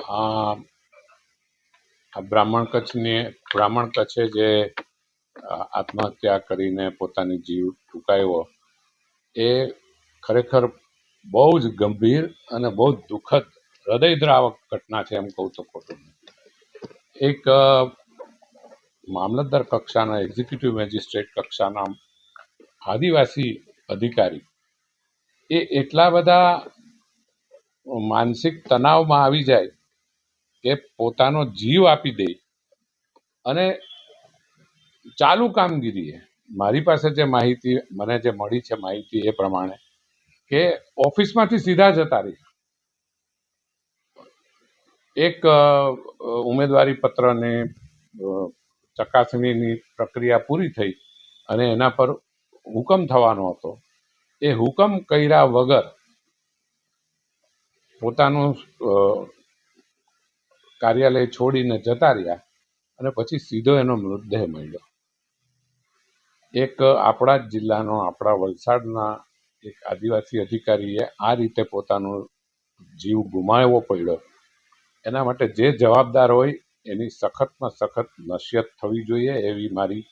આ બ્રાહ્મણ કચ્છે જે આત્મહત્યા કરીને પોતાની જીવ ટૂંકાવ્યો એ ખરેખર બહુ જ ગંભીર અને બહુ જ દુઃખદ હૃદયદ્રાવક ઘટના છે, એમ કહું તો ખોટું નથી. એક મામલતદાર કક્ષાના એક્ઝિક્યુટિવ મેજિસ્ટ્રેટ કક્ષાના આદિવાસી અધિકારી એ એટલા બધા માનસિક તણાવમાં આવી જાય કે પોતાનો જીવ આપી દે અને ચાલુ કામગીરીએ મારી પાસે જે માહિતી મને જે મળી છે માહિતી એ પ્રમાણે કે ઓફિસમાંથી સીધા જતા રહી એક ઉમેદવારી પત્રની ચકાસણીની પ્રક્રિયા પૂરી થઈ અને એના પર હુકમ થવાનો હતો. એ હુકમ કર્યા વગર પોતાનું કાર્યાલય છોડીને જતા રહ્યા અને પછી સીધો એનો મૃતદેહ મળ્યો. એક આપણા જ જિલ્લાનો, આપણા વલસાડના એક આદિવાસી અધિકારીએ આ રીતે પોતાનો જીવ ગુમાવવો પડ્યો. એના માટે જે જવાબદાર હોય એની સખતમાં સખત નસિહત થવી જોઈએ એવી મારી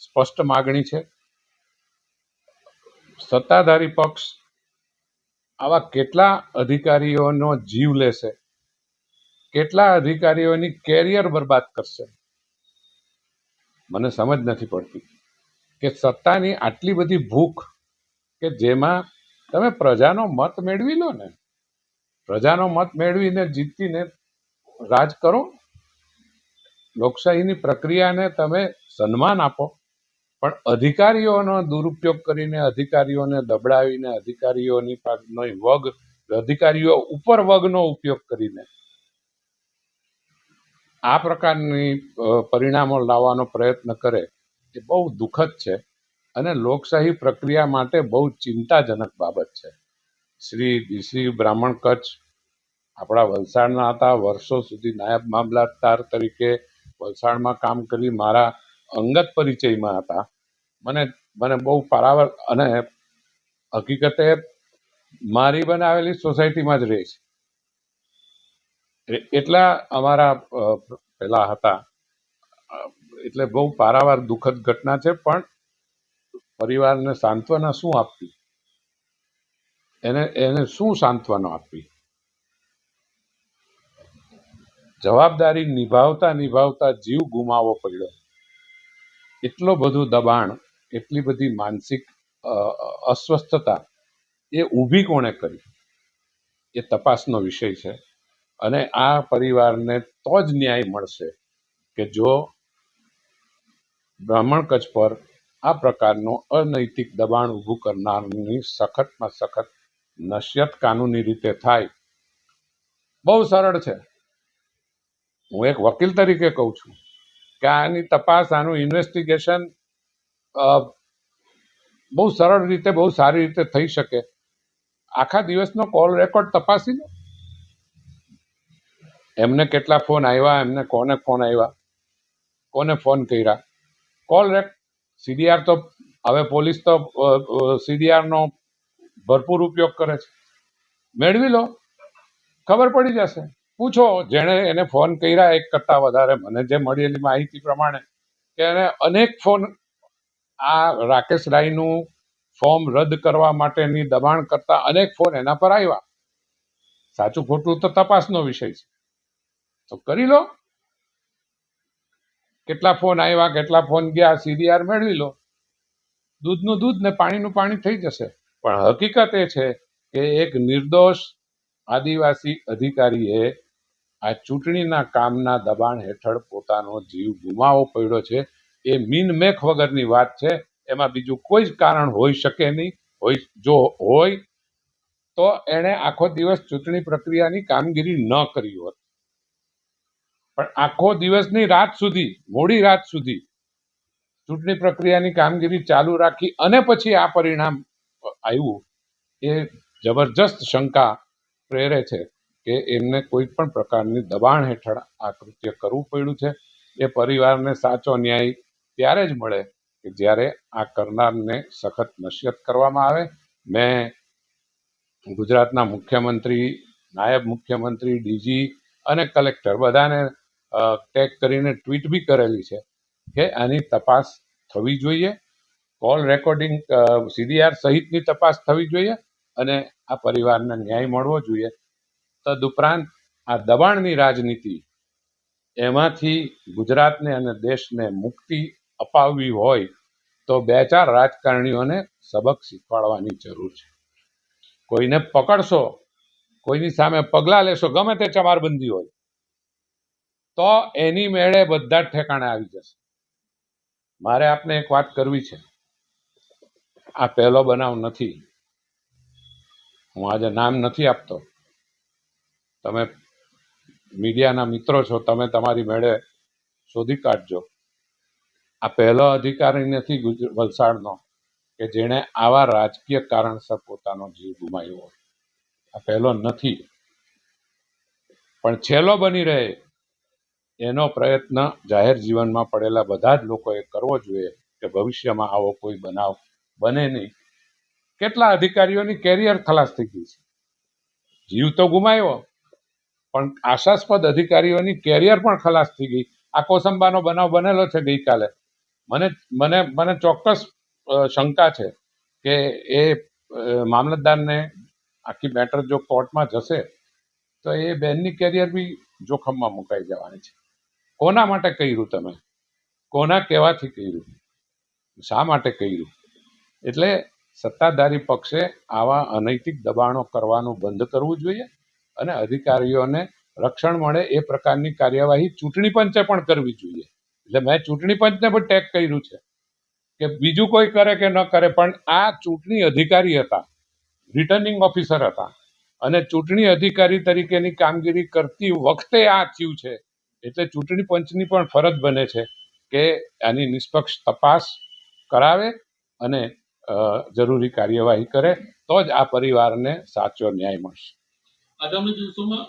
સ્પષ્ટ માગણી છે. સત્તાધારી પક્ષ આવા કેટલા અધિકારીઓનો જીવ લેશે, કેટલા અધિકારીઓની કેરિયર બરબાદ કરશે, મને સમજ નથી પડતી કે સત્તાની આટલી બધી ભૂખ કે જેમાં તમે પ્રજાનો મત મેળવી લો ને, પ્રજાનો મત મેળવીને જીતીને રાજ કરો, લોકશાહીની પ્રક્રિયાને તમે સન્માન આપો, પણ અધિકારીઓનો દુરુપયોગ કરીને, અધિકારીઓને દબડાવીને, અધિકારીઓ ઉપર વગનો ઉપયોગ કરીને આ પ્રકારની પરિણામો લાવવાનો પ્રયત્ન કરે એ બહુ દુઃખદ છે અને લોકશાહી પ્રક્રિયા માટે બહુ ચિંતાજનક બાબત છે. શ્રી ડીસી બ્રાહ્મણ કચ્છ આપણા વલસાડના હતા. વર્ષો સુધી નાયબ મામલતદાર તરીકે વલસાડમાં કામ કરી મારા અંગત પરિચયમાં હતા. મને બહુ પારાવાર અને હકીકતે મારી બનાવેલી સોસાયટીમાં જ રહે છે એટલા અમારા પેલા હતા. એટલે બહુ પારાવાર દુઃખદ ઘટના છે, પણ પરિવારને સાંત્વના શું આપવી, એને શું સાંત્વના આપવી? જવાબદારી નિભાવતા જીવ ગુમાવવો પડ્યો. એટલો બધું દબાણ, એટલી બધી માનસિક અસ્વસ્થતા એ ઊભી કોણે કરી એ તપાસનો વિષય છે. અને આ પરિવારને તો જ ન્યાય મળશે કે જો બ્રાહ્મણ કચ્છ પર આ પ્રકારનું અનૈતિક દબાણ ઊભું કરનારની સખતમાં સખત નસિહત કાનૂની રીતે થાય. બહુ સરળ છે. હું એક વકીલ તરીકે કહું છું કે આની તપાસ, આનું ઇન્વેસ્ટિગેશન બહુ સરળ રીતે, બહુ સારી રીતે થઈ શકે. આખા દિવસનો કોલ રેકોર્ડ તપાસી લો. એમને કેટલા ફોન આવ્યા, એમને કોને ફોન આવ્યા, કોને ફોન કર્યા, કોલ સીડીઆર તો હવે પોલીસ તો સીડીઆરનો ભરપૂર ઉપયોગ કરે છે. મેળવી લો, ખબર પડી જશે. પૂછો જેણે એને ફોન કર્યા એક કરતાં વધારે. મને જે મળેલી માહિતી પ્રમાણે કે એને અનેક ફોન આ રાકેશ રાયનું ફોર્મ રદ કરવા માટેની દબાણ કરતા અનેક ફોન એના પર આવ્યા. સાચું ખોટું તો તપાસનો વિષય છે, તો કરી લો. કેટલા ફોન આવ્યા, કેટલા ફોન ગયા, સીડીઆર મેળવી લો. દૂધનું દૂધ ને પાણીનું પાણી થઈ જશે. પણ હકીકત એ છે કે એક નિર્દોષ આદિવાસી અધિકારીએ આ ચૂંટણીના કામના દબાણ હેઠળ પોતાનો જીવ ગુમાવવો પડ્યો છે. એ મીનમેખ વગરની વાત છે. એમાં બીજું કોઈ જ કારણ હોઈ શકે નહીં. જો હોય તો એણે આખો દિવસ ચૂંટણી પ્રક્રિયાની કામગીરી ન કરી હોત, પણ આખો દિવસની રાત સુધી, મોડી રાત સુધી ચૂંટણી પ્રક્રિયાની કામગીરી ચાલુ રાખી અને પછી આ પરિણામ આવ્યું. એ જબરજસ્ત શંકા પ્રેરે છે કે એમને કોઈ પણ પ્રકારની દબાણ હેઠળ આ કૃત્ય કરવું પડ્યું છે. એ પરિવારને સાચો ન્યાય ત્યારે જ મળે કે જ્યારે આ કરનારને સખત નસિહત કરવામાં આવે. મેં ગુજરાતના મુખ્યમંત્રી, નાયબ મુખ્યમંત્રી, ડીજી અને કલેક્ટર બધાને ટેગ કરીને ટ્વીટ બી કરેલી છે કે આની તપાસ થવી જોઈએ, કોલ રેકોર્ડિંગ સીડીઆર સહિતની તપાસ થવી જોઈએ અને આ પરિવારને ન્યાય મળવો જોઈએ. તદુપરાંત આ દબાણની રાજનીતિ એમાંથી ગુજરાતને અને દેશને મુક્તિ અપાવવી હોય તો 2-4 રાજકારણીઓને સબક શીખવાડવાની જરૂર છે. કોઈને પકડશો, કોઈની સામે પગલાં લેશો, ગમે તે ચમારબંધી હોય, તો એની મેળે બધા જ ઠેકાણે આવી જશે. મારે આપને એક વાત કરવી છે, આ પહેલો બનાવ નથી. હું આજે નામ નથી આપતો, તમે મીડિયાના મિત્રો છો, તમે તમારી મેળે શોધી કાઢજો. આ પહેલો અધિકારી નથી વલસાડનો કે જેણે આવા રાજકીય કારણસર પોતાનો જીવ ગુમાવ્યો હોય. આ પહેલો નથી, પણ છેલ્લો બની રહે એનો પ્રયત્ન જાહેર જીવનમાં પડેલા બધા જ લોકોએ કરવો જોઈએ કે ભવિષ્યમાં આવો કોઈ બનાવ બને નહીં. કેટલા અધિકારીઓની કેરિયર ખલાસ થઈ ગઈ છે, જીવ તો ગુમાવ્યો પણ આશાસ્પદ અધિકારીઓની કેરિયર પણ ખલાસ થઈ ગઈ. આ કોસંબાનો બનાવ બનેલો છે ગઈકાલે. મને મને મને ચોક્કસ શંકા છે કે એ મામલતદારને આખી મેટર જો કોર્ટમાં જશે તો એ બેનની કેરિયર બી જોખમમાં મુકાઈ જવાની છે. કોના માટે કર્યું તમે? કોના કહેવાથી કર્યું? શા માટે કર્યું? એટલે સત્તાધારી પક્ષે આવા અનૈતિક દબાણો કરવાનું બંધ કરવું જોઈએ અને અધિકારીઓને રક્ષણ મળે એ પ્રકારની કાર્યવાહી ચૂંટણી પંચે પણ કરવી જોઈએ. એટલે મેં ચૂંટણી પંચને પણ ટેગ કર્યું છે કે બીજું કોઈ કરે કે ન કરે, પણ આ ચૂંટણી અધિકારી હતા, રિટર્નિંગ ઓફિસર હતા અને ચૂંટણી અધિકારી તરીકેની કામગીરી કરતી વખતે આ થયું છે. એટલે ચૂંટણી પંચની પણ ફરજ બને છે કે આની નિષ્પક્ષ તપાસ કરાવે અને જરૂરી કાર્યવાહી કરે, તો જ આ પરિવારને સાચો ન્યાય મળશે. આગામી દિવસોમાં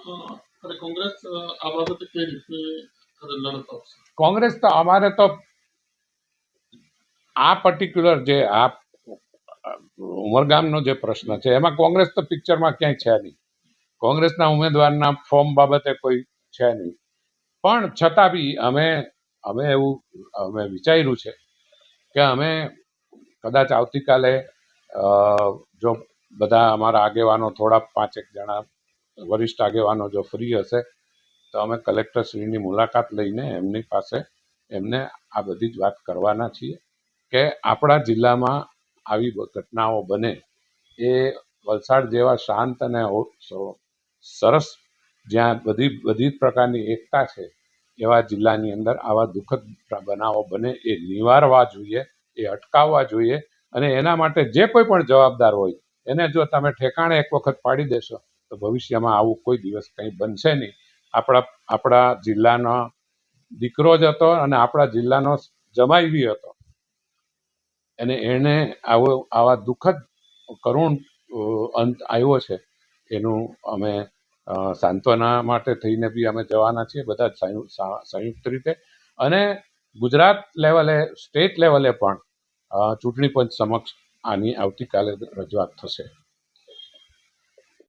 કોંગ્રેસ આ બાબતે કઈ રીતે લડત આપશે? કોંગ્રેસ તો અમારે તો આ પર્ટિક્યુલર જે આ ઉમરગામનો જે પ્રશ્ન છે એમાં કોંગ્રેસ તો પિક્ચરમાં ક્યાંય છે નહીં. કોંગ્રેસના ઉમેદવારના ફોર્મ બાબતે કોઈ છે નહીં, પણ છતાં બી અમે એવું વિચાર્યું છે કે અમે કદાચ આવતીકાલે જો બધા અમારા આગેવાનો થોડા 5-1 જણા વરિષ્ઠ આગેવાનો જો ફ્રી હશે તો અમે કલેક્ટરશ્રીની મુલાકાત લઈને એમની પાસે એમને આ બધી જ વાત કરવાના છીએ કે આપણા જિલ્લામાં આવી ઘટનાઓ બને એ વલસાડ જેવા શાંત અને સરસ જ્યાં બધી પ્રકારની એકતા છે એવા જિલ્લાની અંદર આવા દુઃખદ બનાવો બને એ નિવારવા જોઈએ, એ અટકાવવા જોઈએ. અને એના માટે જે કોઈ પણ જવાબદાર હોય એને જો તમે ઠેકાણે એક વખત પાડી દેશો તો ભવિષ્યમાં આવું કોઈ દિવસ કંઈ બનશે નહીં. આપણા જિલ્લાનો દીકરો જ હતો અને આપણા જિલ્લાનો જમાઈ બી હતો અને એને આવા દુઃખદ કરુણ અંત આવ્યો છે. એનું અમે સાંત્વના માટે થઈને બી અમે જવાના છીએ બધા સંયુક્ત રીતે. અને ગુજરાત લેવલે, સ્ટેટ લેવલે પણ ચૂંટણી પંચ સમક્ષ આની આવતીકાલે રજૂઆત થશે.